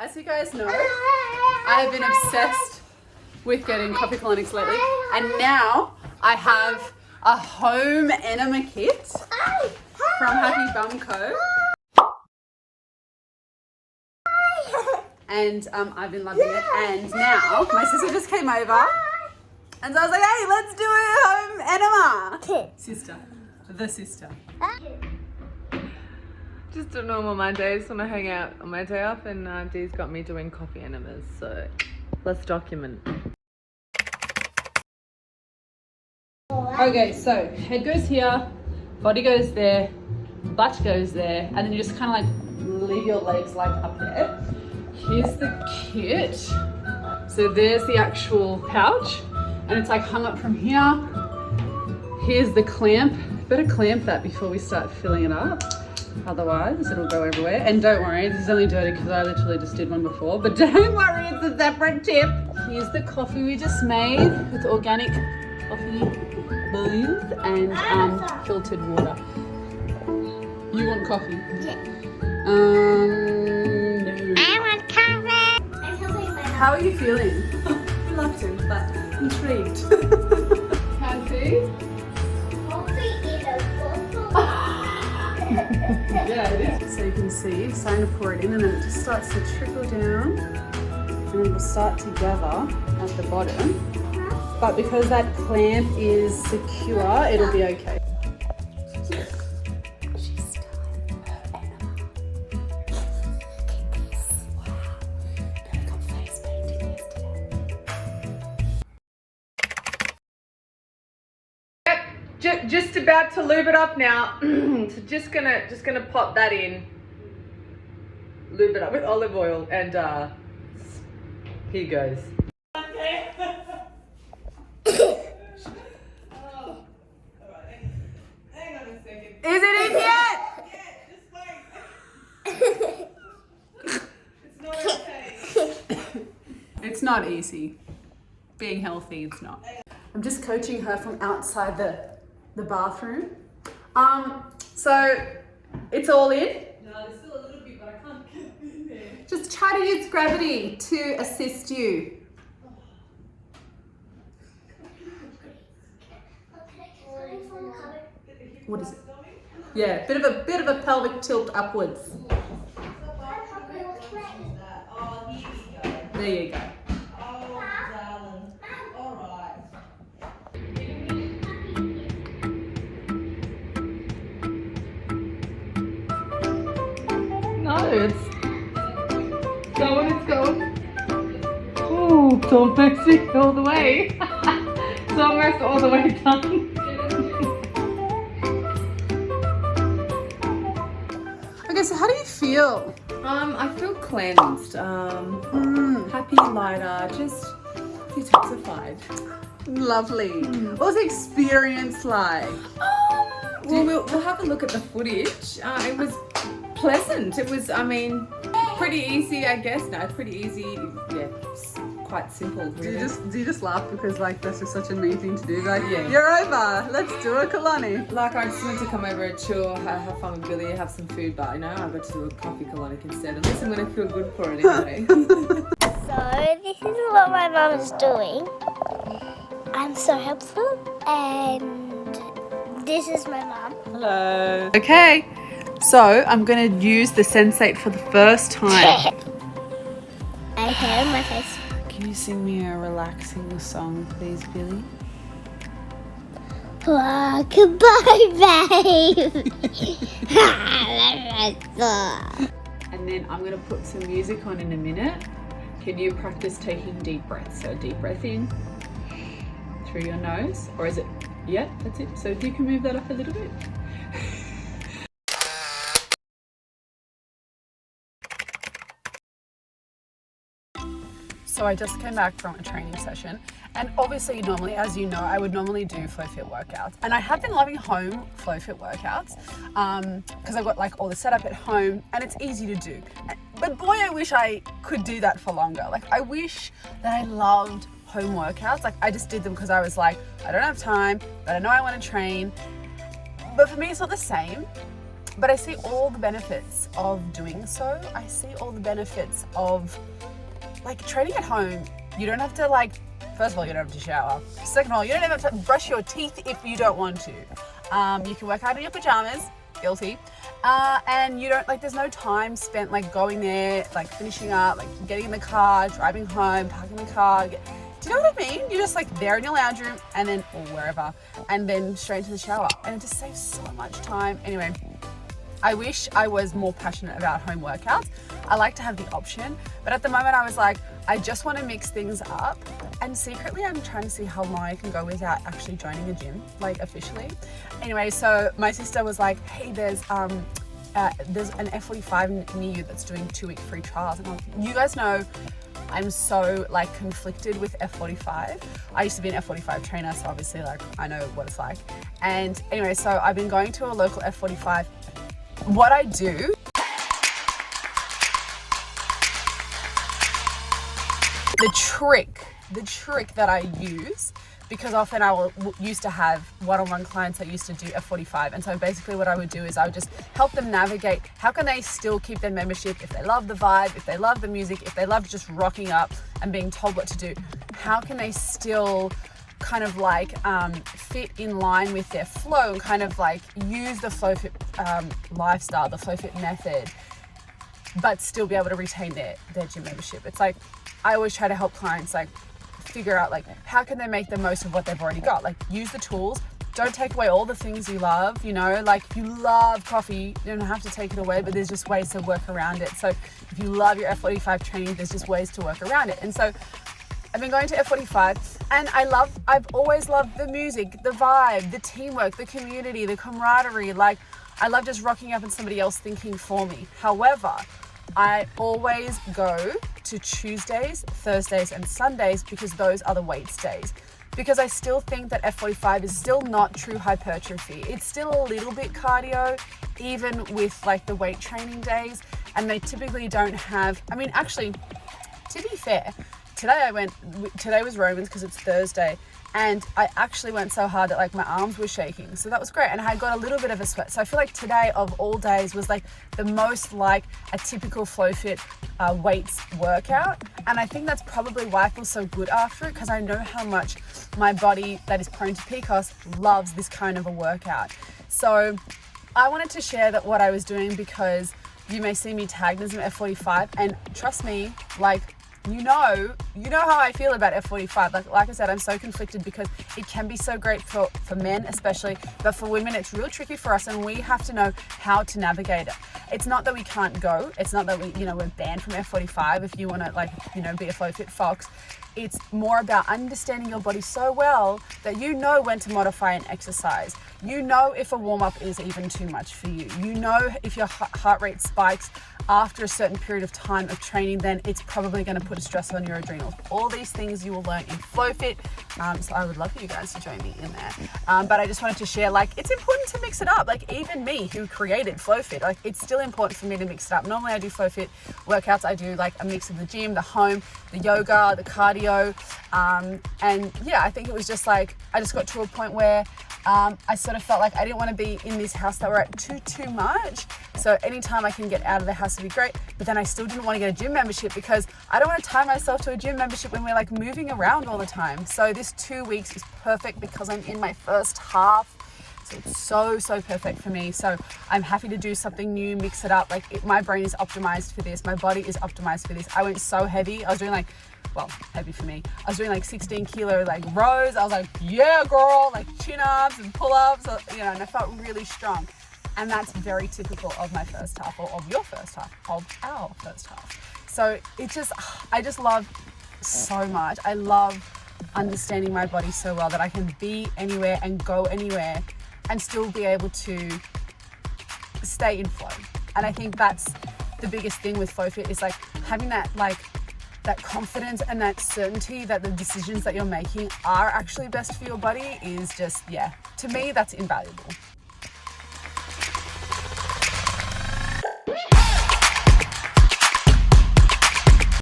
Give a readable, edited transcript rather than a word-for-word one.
as you guys know, I have been obsessed with getting coffee colonics lately, and now I have a home enema kit from Happy Bum Co. And I've been loving it, and now my sister just came over, and so I was like, hey, let's do a home enema. The sister. Just a normal Monday. Just want to hang out on my day off, and Dee's got me doing coffee enemas, so let's document. Okay, so head goes here, body goes there, butt goes there, and then you just kind of like leave your legs like up there. Here's the kit. So there's the actual pouch, and it's like hung up from here. Here's the clamp. Better clamp that before we start filling it up. Otherwise, it'll go everywhere. And don't worry, this is only dirty because I literally just did one before. But don't worry, it's a separate tip. Here's the coffee we just made with organic coffee beans and filtered water. You want coffee? Yeah. No. I want coffee. How are you feeling? Reluctant, but intrigued. Fancy? Yeah, it is. So you can see, starting to pour it in, and then it just starts to trickle down, and then we'll start to gather at the bottom. But because that clamp is secure, it'll be okay. She's starting her enema. Look at this. Wow. Billy got face painted yesterday. Yep, just about to lube it up now. So just gonna pop that in, lube it up with olive oil, and here goes. Is it in yet? It's not okay. It's not easy. Being healthy, it's not. I'm just coaching her from outside the bathroom. So it's all in. No, there's still a little bit, but I can't get it in there. Just try to use gravity to assist you. What is it? Yeah, bit of a pelvic tilt upwards. Oh, here we go. There you go. Oh, darling. All right. No, it's going. Oh, it's almost all the way. It's almost all the way done. Okay, so how do you feel? I feel cleansed, happy, lighter, just detoxified. Lovely. What was the experience like? Well, we'll have a look at the footage. It was pleasant. It was, pretty easy, I guess. No, pretty easy. Yeah, quite simple, really. Do you just laugh because like that's just such a mean thing to do? Like, Yeah. You're over. Let's do a colonic. Like, I just wanted to come over and chill, have fun with Billy, have some food, but I know I got to do a coffee colonic instead. At least I'm going to feel good for it anyway. So this is what my mom is doing. I'm so helpful, and this is my mom. Hello. Okay, so I'm going to use the Sensate for the first time. Okay, my face. Can you sing me a relaxing song, please, Billy? Goodbye, babe. And then I'm going to put some music on in a minute. Can you practice taking deep breaths? So deep breath in through your nose, or is it? Yeah, that's it. So if you can move that up a little bit. So I just came back from a training session, and obviously normally, as you know, I would normally do FlowFit workouts, and I have been loving home FlowFit workouts because I've got like all the setup at home and it's easy to do. But boy, I wish I could do that for longer. Like, I wish that I loved home workouts. Like, I just did them because I was like, I don't have time, but I know I want to train. But for me, it's not the same. But I see all the benefits of doing so. I see all the benefits of like training at home. You don't have to like, first of all, you don't have to shower. Second of all, you don't have to brush your teeth if you don't want to. You can work out in your pajamas, guilty. And you don't like, there's no time spent like going there, like finishing up, like getting in the car, driving home, parking the car. Do you know what I mean? You're just like there in your lounge room and then, or wherever, and then straight into the shower. And it just saves so much time. Anyway, I wish I was more passionate about home workouts. I like to have the option, but at the moment I was like, I just want to mix things up. And secretly I'm trying to see how long I can go without actually joining a gym, like officially. Anyway, so my sister was like, hey, there's an F45 near you that's doing 2-week free trials. And you guys know I'm so like conflicted with F45. I used to be an F45 trainer, so obviously like I know what it's like. And anyway, so I've been going to a local F45. What I do, the trick that I use, because often I used to have one-on-one clients that used to do F45, and so basically what I would do is I would just help them navigate how can they still keep their membership if they love the vibe, if they love the music, if they love just rocking up and being told what to do. How can they still kind of like fit in line with their flow and kind of like use the flow fit lifestyle, the flow fit method, but still be able to retain their gym membership. It's like I always try to help clients like figure out like how can they make the most of what they've already got. Like use the tools, don't take away all the things you love, you know, like if you love coffee, you don't have to take it away, but there's just ways to work around it. So if you love your F45 training, there's just ways to work around it. And so I've been going to F45 and I've always loved the music, the vibe, the teamwork, the community, the camaraderie. Like I love just rocking up and somebody else thinking for me. However, I always go to Tuesdays, Thursdays and Sundays because those are the weights days. Because I still think that F45 is still not true hypertrophy. It's still a little bit cardio, even with like the weight training days. And they typically don't have, I mean, actually, to be fair, today was Romans because it's Thursday, and I actually went so hard that like my arms were shaking. So that was great. And I got a little bit of a sweat. So I feel like today of all days was like the most like a typical FlowFit weights workout. And I think that's probably why I feel so good after it, because I know how much my body that is prone to PCOS loves this kind of a workout. So I wanted to share that what I was doing, because you may see me tagged as an F45, and trust me, like, you know how I feel about F45. Like I said, I'm so conflicted because it can be so great for men especially, but for women it's real tricky for us, and we have to know how to navigate it. It's not that we can't go. It's not that we're banned from F45 if you want to be a FlowFit fox. It's more about understanding your body so well that you know when to modify an exercise. You know if a warm-up is even too much for you. You know if your heart rate spikes after a certain period of time of training, then it's probably going to put a stress on your adrenals. All these things you will learn in FlowFit. So I would love for you guys to join me in there. But I just wanted to share, like, it's important to mix it up. Like, even me who created FlowFit, like, it's still important for me to mix it up. Normally I do FlowFit workouts. I do like a mix of the gym, the home, the yoga, the cardio. And yeah, I think it was just like, I just got to a point where I sort of felt like I didn't want to be in this house that we're at too much. So anytime I can get out of the house would be great. But then I still didn't want to get a gym membership because I don't want to tie myself to a gym membership when we're like moving around all the time. So this 2 weeks is perfect because I'm in my first half. So it's so perfect for me. So I'm happy to do something new, mix it up. Like my brain is optimized for this. My body is optimized for this. I went so heavy. I was doing like, well, heavy for me. I was doing like 16 kilo like rows. I was like, yeah, girl, like chin ups and pull ups, and I felt really strong. And that's very typical of my first half, or of your first half, of our first half. So I just love so much. I love understanding my body so well that I can be anywhere and go anywhere and still be able to stay in flow. And I think that's the biggest thing with FlowFit, is like having that confidence and that certainty that the decisions that you're making are actually best for your body is just, yeah, to me, that's invaluable.